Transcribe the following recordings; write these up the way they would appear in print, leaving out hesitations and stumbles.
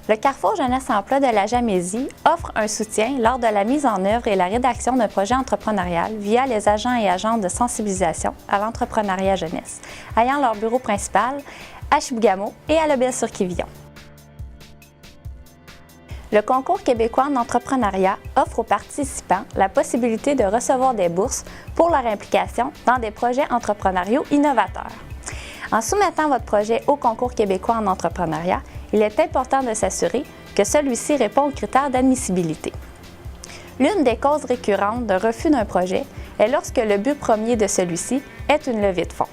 Le Carrefour Jeunesse Emploi de la Jamésie offre un soutien lors de la mise en œuvre et la rédaction d'un projet entrepreneurial via les agents et agentes de sensibilisation à l'entrepreneuriat jeunesse, ayant leur bureau principal à Chibougamau et à Lebel-sur-Quévillon. Le Concours québécois en entrepreneuriat offre aux participants la possibilité de recevoir des bourses pour leur implication dans des projets entrepreneuriaux innovateurs. En soumettant votre projet au Concours québécois en entrepreneuriat, il est important de s'assurer que celui-ci répond aux critères d'admissibilité. L'une des causes récurrentes de refus d'un projet est lorsque le but premier de celui-ci est une levée de fonds.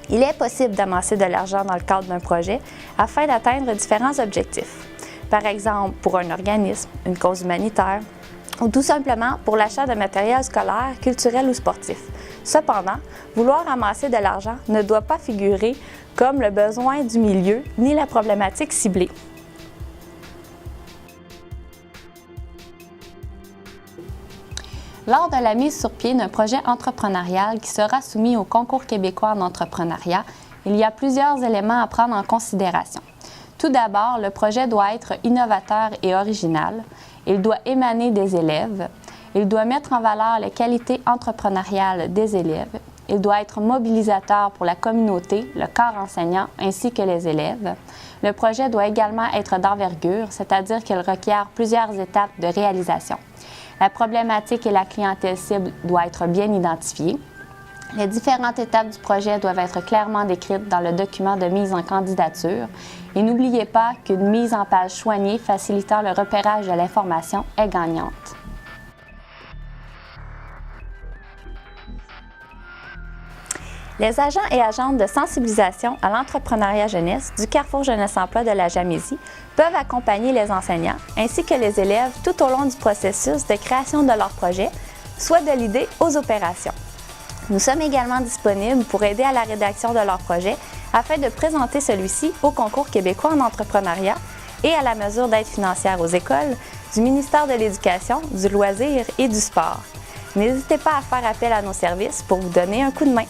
Il est possible d'amasser de l'argent dans le cadre d'un projet afin d'atteindre différents objectifs. Par exemple, pour un organisme, une cause humanitaire ou tout simplement pour l'achat de matériel scolaire, culturel ou sportif. Cependant, vouloir amasser de l'argent ne doit pas figurer comme le besoin du milieu ni la problématique ciblée. Lors de la mise sur pied d'un projet entrepreneurial qui sera soumis au Concours québécois en entrepreneuriat, il y a plusieurs éléments à prendre en considération. Tout d'abord, le projet doit être innovateur et original. Il doit émaner des élèves. Il doit mettre en valeur les qualités entrepreneuriales des élèves. Il doit être mobilisateur pour la communauté, le corps enseignant ainsi que les élèves. Le projet doit également être d'envergure, c'est-à-dire qu'il requiert plusieurs étapes de réalisation. La problématique et la clientèle cible doivent être bien identifiées. Les différentes étapes du projet doivent être clairement décrites dans le document de mise en candidature. Et n'oubliez pas qu'une mise en page soignée facilitant le repérage de l'information est gagnante. Les agents et agentes de sensibilisation à l'entrepreneuriat jeunesse du Carrefour Jeunesse Emploi de la Jamésie peuvent accompagner les enseignants ainsi que les élèves tout au long du processus de création de leur projet, soit de l'idée aux opérations. Nous sommes également disponibles pour aider à la rédaction de leur projet afin de présenter celui-ci au Concours québécois en entrepreneuriat et à la mesure d'aide financière aux écoles du ministère de l'Éducation, du loisir et du sport. N'hésitez pas à faire appel à nos services pour vous donner un coup de main.